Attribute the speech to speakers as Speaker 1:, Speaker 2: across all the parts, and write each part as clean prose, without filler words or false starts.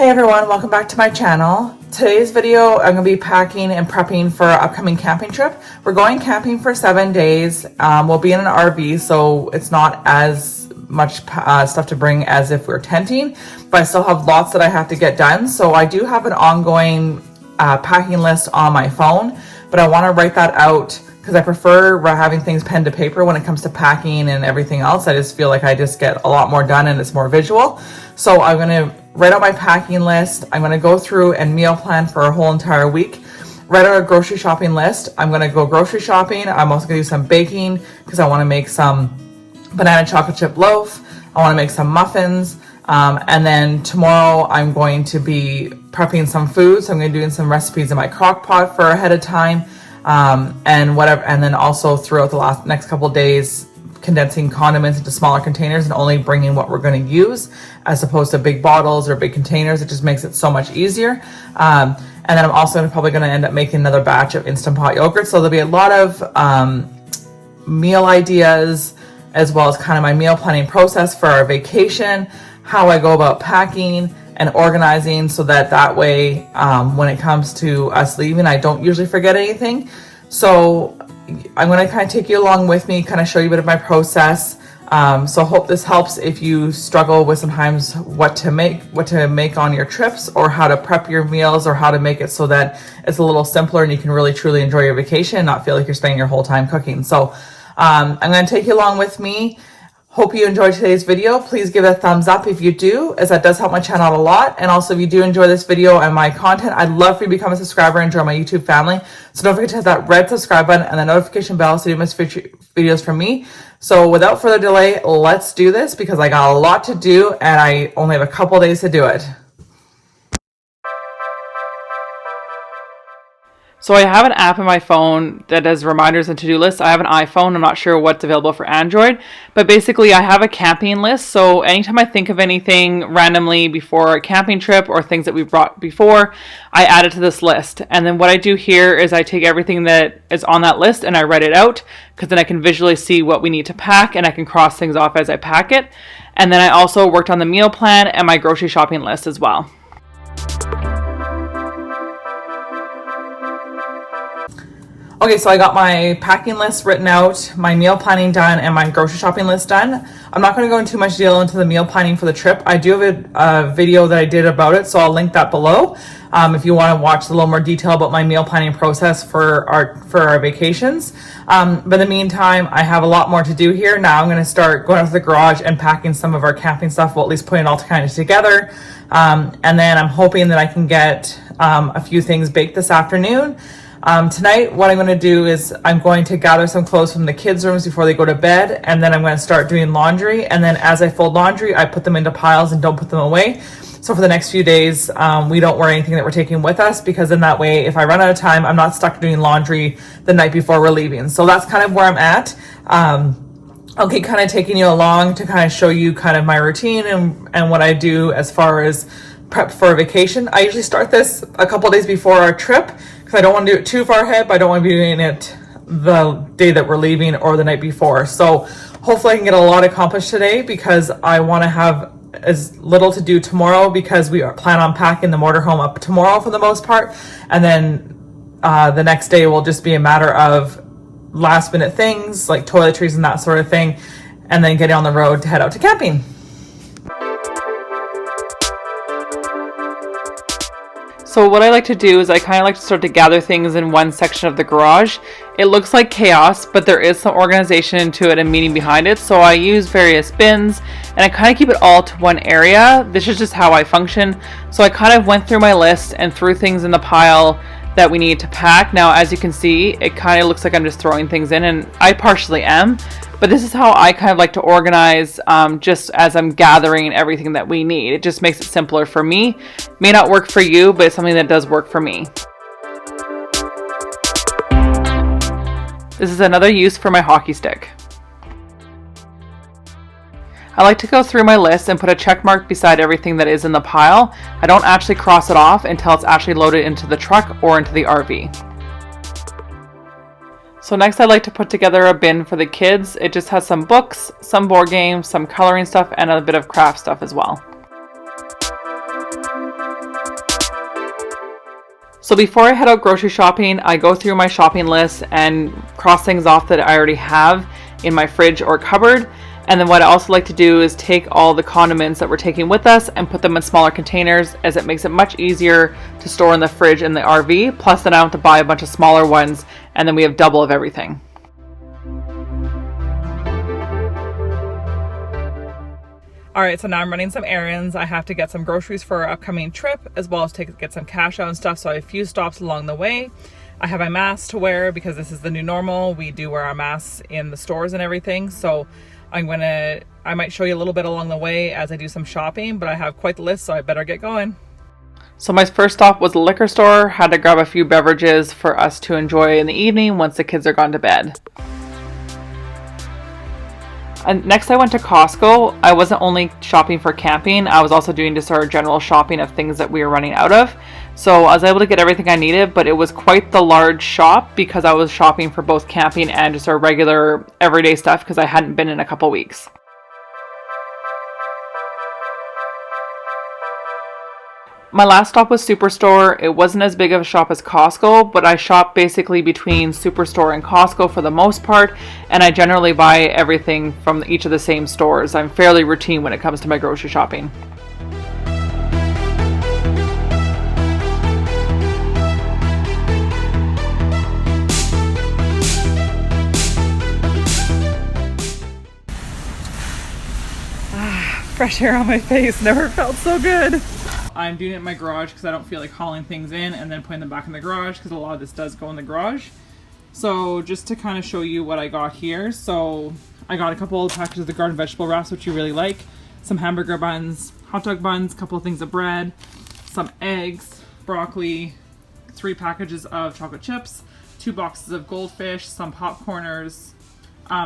Speaker 1: Hey everyone, welcome back to my channel. Today's video, I'm going to be packing and prepping for our upcoming camping trip. We're going camping for 7 days. We'll be in an RV, so it's not as much stuff to bring as if we're tenting, but I still have lots that I have to get done. So I do have an ongoing packing list on my phone, but I want to write that out because I prefer having things pen to paper when it comes to packing and everything else. I just feel like I just get a lot more done and it's more visual. So I'm going to write out my packing list. I'm going to go through and meal plan for a whole entire week. Write out a grocery shopping list. I'm going to go grocery shopping. I'm also going to do some baking because I want to make some banana chocolate chip loaf. I want to make some muffins. And then tomorrow I'm going to be prepping some food. So I'm going to be doing some recipes in my crock pot for ahead of time. And whatever. And then also throughout the next couple of days, condensing condiments into smaller containers and only bringing what we're going to use as opposed to big bottles or big containers. It just makes it so much easier. And then I'm also probably going to end up making another batch of Instant Pot yogurt. So there'll be a lot of meal ideas as well as kind of my meal planning process for our vacation, how I go about packing and organizing so that way when it comes to us leaving, I don't usually forget anything. So I'm going to kind of take you along with me, kind of show you a bit of my process. So I hope this helps if you struggle with sometimes what to make on your trips or how to prep your meals or how to make it so that it's a little simpler and you can really truly enjoy your vacation and not feel like you're spending your whole time cooking. So I'm going to take you along with me. Hope you enjoyed today's video. Please give it a thumbs up if you do, as that does help my channel out a lot. And also if you do enjoy this video and my content, I'd love for you to become a subscriber and join my YouTube family. So don't forget to hit that red subscribe button and the notification bell so you don't miss future videos from me. So without further delay, let's do this because I got a lot to do and I only have a couple days to do it.
Speaker 2: So I have an app on my phone that does reminders and to-do lists. I have an iPhone. I'm not sure what's available for Android, but basically I have a camping list. So anytime I think of anything randomly before a camping trip or things that we've brought before, I add it to this list. And then what I do here is I take everything that is on that list and I write it out because then I can visually see what we need to pack and I can cross things off as I pack it. And then I also worked on the meal plan and my grocery shopping list as well.
Speaker 1: Okay, so I got my packing list written out, my meal planning done, and my grocery shopping list done. I'm not going to go into too much detail into the meal planning for the trip. I do have a video that I did about it, so I'll link that below if you want to watch a little more detail about my meal planning process for our vacations. But in the meantime, I have a lot more to do here. Now I'm going to start going out to the garage and packing some of our camping stuff, well, at least putting it all kind of together. And then I'm hoping that I can get a few things baked this afternoon. Tonight, what I'm going to do is I'm going to gather some clothes from the kids' rooms before they go to bed, and then I'm going to start doing laundry. And then as I fold laundry, I put them into piles and don't put them away. So for the next few days, we don't wear anything that we're taking with us because in that way, if I run out of time, I'm not stuck doing laundry the night before we're leaving. So that's kind of where I'm at. Okay, kind of taking you along to kind of show you kind of my routine and what I do as far as prep for a vacation. I usually start this a couple days before our trip because I don't want to do it too far ahead, but I don't want to be doing it the day that we're leaving or the night before. So hopefully I can get a lot accomplished today because I want to have as little to do tomorrow because we plan on packing the motorhome up tomorrow for the most part. And then the next day will just be a matter of last minute things like toiletries and that sort of thing. And then getting on the road to head out to camping.
Speaker 2: So what I like to do is I kind of like to start to gather things in one section of the garage. It looks like chaos, but there is some organization to it and meaning behind it. So I use various bins and I kind of keep it all to one area. This is just how I function. So I kind of went through my list and threw things in the pile that we need to pack. Now, as you can see, it kind of looks like I'm just throwing things in, and I partially am. But this is how I kind of like to organize just as I'm gathering everything that we need. It just makes it simpler for me. May not work for you, but it's something that does work for me. This is another use for my hockey stick. I like to go through my list and put a check mark beside everything that is in the pile. I don't actually cross it off until it's actually loaded into the truck or into the RV. So next I'd like to put together a bin for the kids. It just has some books, some board games, some coloring stuff, and a bit of craft stuff as well. So before I head out grocery shopping, I go through my shopping list and cross things off that I already have in my fridge or cupboard. And then what I also like to do is take all the condiments that we're taking with us and put them in smaller containers, as it makes it much easier to store in the fridge in the RV. Plus then I don't have to buy a bunch of smaller ones, and then we have double of everything. All right, so now I'm running some errands. I have to get some groceries for our upcoming trip, as well as get some cash out and stuff. So I have a few stops along the way. I have my mask to wear because this is the new normal. We do wear our masks in the stores and everything. So I might show you a little bit along the way as I do some shopping, but I have quite the list, so I better get going. So my first stop was the liquor store. Had to grab a few beverages for us to enjoy in the evening once the kids are gone to bed. And next I went to Costco. I wasn't only shopping for camping, I was also doing just our general shopping of things that we were running out of. So I was able to get everything I needed, but it was quite the large shop because I was shopping for both camping and just our regular everyday stuff because I hadn't been in a couple weeks. My last stop was Superstore. It wasn't as big of a shop as Costco, but I shop basically between Superstore and Costco for the most part, and I generally buy everything from each of the same stores. I'm fairly routine when it comes to my grocery shopping. Fresh air on my face, never felt so good. I'm doing it in my garage because I don't feel like hauling things in and then putting them back in the garage because a lot of this does go in the garage. So just to kind of show you what I got here. So I got a couple of packages of the garden vegetable wraps, which you really like. Some hamburger buns, hot dog buns, a couple of things of bread, some eggs, broccoli, 3 packages of chocolate chips, 2 boxes of goldfish, some popcorners,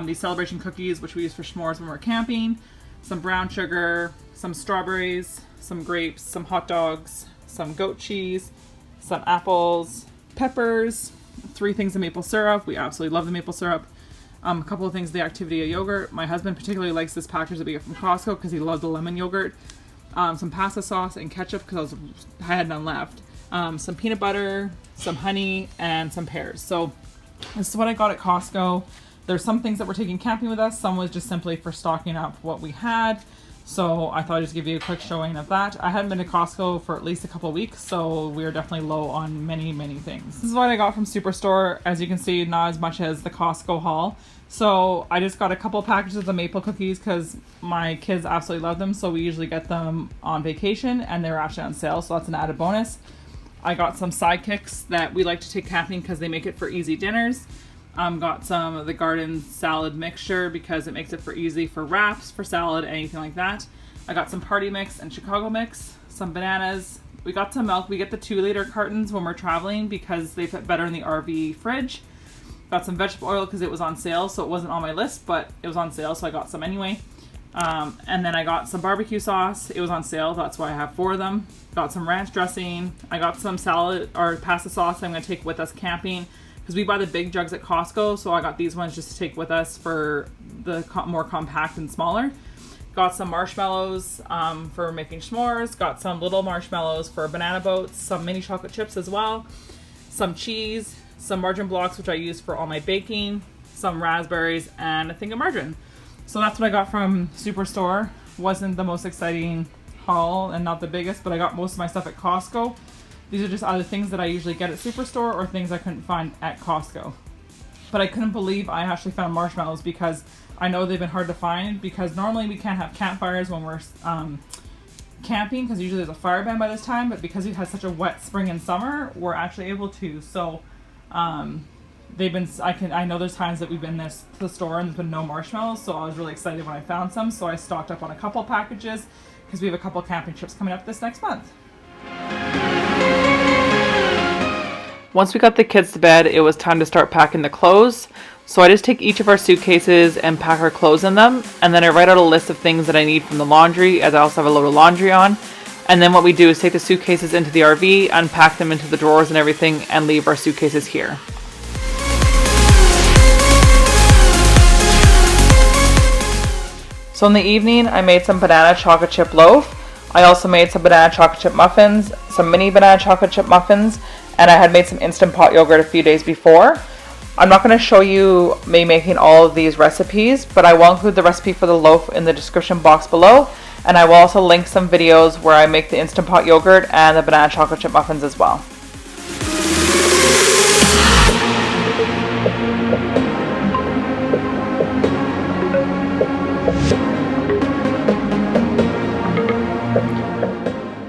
Speaker 2: these celebration cookies, which we use for s'mores when we're camping, some brown sugar, some strawberries, some grapes, some hot dogs, some goat cheese, some apples, peppers, 3 things of maple syrup. We absolutely love the maple syrup. A couple of things of the Activia yogurt. My husband particularly likes this package that we get from Costco because he loves the lemon yogurt. Some pasta sauce and ketchup because I had none left. Some peanut butter, some honey, and some pears. So this is what I got at Costco. There's some things that we're taking camping with us. Some was just simply for stocking up what we had. So I thought I'd just give you a quick showing of that. I hadn't been to Costco for at least a couple of weeks, so we are definitely low on many, many things. This is what I got from Superstore. As you can see, not as much as the Costco haul. So I just got a couple of packages of the maple cookies because my kids absolutely love them. So we usually get them on vacation and they're actually on sale. So that's an added bonus. I got some sidekicks that we like to take camping because they make it for easy dinners. Got some of the garden salad mixture because it makes it for easy for wraps, for salad, anything like that. I got some party mix and Chicago mix, some bananas. We got some milk. We get the 2-liter cartons when we're traveling because they fit better in the RV fridge. Got some vegetable oil because it was on sale, so it wasn't on my list, but it was on sale, so I got some anyway. And then I got some barbecue sauce. It was on sale, that's why I have 4 of them. Got some ranch dressing. I got some salad or pasta sauce I'm going to take with us camping because we buy the big jugs at Costco, so I got these ones just to take with us for the more compact and smaller. Got some marshmallows for making s'mores. Got some little marshmallows for banana boats. Some mini chocolate chips as well. Some cheese. Some margarine blocks, which I use for all my baking. Some raspberries and a thing of margarine. So that's what I got from Superstore. Wasn't the most exciting haul and not the biggest, but I got most of my stuff at Costco. These are just either things that I usually get at Superstore or things I couldn't find at Costco. But I couldn't believe I actually found marshmallows because I know they've been hard to find because normally we can't have campfires when we're camping because usually there's a fire ban by this time, but because we've had such a wet spring and summer, we're actually able to. So I know there's times that we've been to the store and there's been no marshmallows, so I was really excited when I found some. So I stocked up on a couple packages because we have a couple camping trips coming up this next month. Once we got the kids to bed, it was time to start packing the clothes. So I just take each of our suitcases and pack our clothes in them, and then I write out a list of things that I need from the laundry, as I also have a load of laundry on. And then what we do is take the suitcases into the RV, unpack them into the drawers and everything, and leave our suitcases here. So in the evening, I made some banana chocolate chip loaf. I also made some banana chocolate chip muffins, some mini banana chocolate chip muffins, and I had made some Instant Pot yogurt a few days before. I'm not going to show you me making all of these recipes, but I will include the recipe for the loaf in the description box below, and I will also link some videos where I make the Instant Pot yogurt and the banana chocolate chip muffins as well.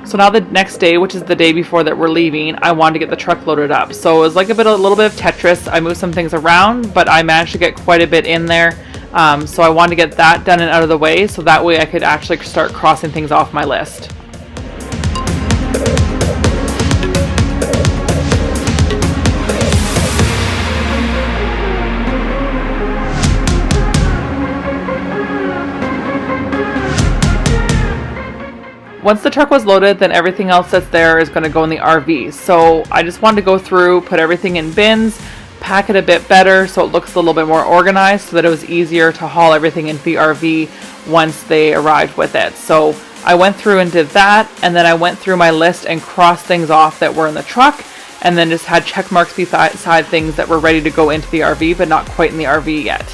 Speaker 2: So now the next day, which is the day before that we're leaving, I wanted to get the truck loaded up. So it was like a little bit of Tetris. I moved some things around, but I managed to get quite a bit in there. So I wanted to get that done and out of the way, so that way I could actually start crossing things off my list. Once the truck was loaded, then everything else that's there is going to go in the RV. So I just wanted to go through, put everything in bins, pack it a bit better so it looks a little bit more organized, so that it was easier to haul everything into the RV once they arrived with it. So I went through and did that, and then I went through my list and crossed things off that were in the truck, and then just had check marks beside things that were ready to go into the RV but not quite in the RV yet.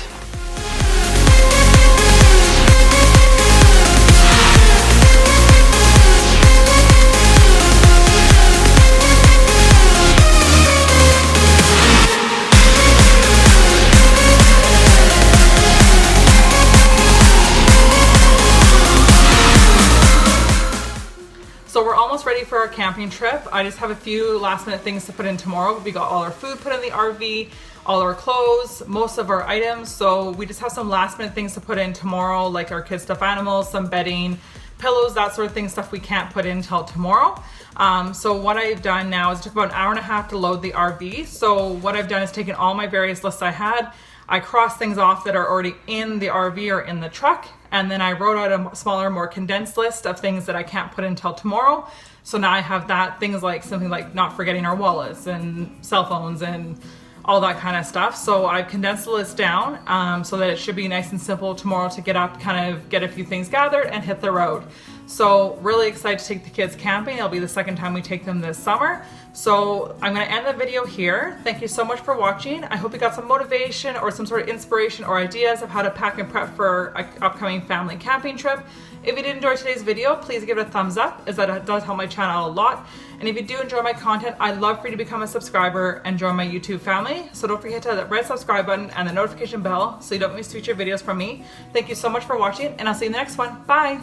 Speaker 1: So we're almost ready for our camping trip. I just have a few last minute things to put in tomorrow. We got all our food put in the RV, all our clothes, most of our items. So we just have some last minute things to put in tomorrow, like our kids' stuffed animals, some bedding, pillows, that sort of thing, stuff we can't put in until tomorrow. So what I've done now is it took about an hour and a half to load the RV. So what I've done is taken all my various lists I had, I crossed things off that are already in the RV or in the truck, and then I wrote out a smaller, more condensed list of things that I can't put in until tomorrow. So now I have that, things like something like not forgetting our wallets and cell phones and all that kind of stuff. So I've condensed the list down so that it should be nice and simple tomorrow to get up, kind of get a few things gathered and hit the road. So really excited to take the kids camping. It'll be the second time we take them this summer. So I'm going to end the video here. Thank you so much for watching. I hope you got some motivation or some sort of inspiration or ideas of how to pack and prep for an upcoming family camping trip. If you did enjoy today's video, please give it a thumbs up, as that does help my channel a lot. And if you do enjoy my content, I'd love for you to become a subscriber and join my YouTube family. So don't forget to hit that red subscribe button and the notification bell so you don't miss future videos from me. Thank you so much for watching, and I'll see you in the next one. Bye!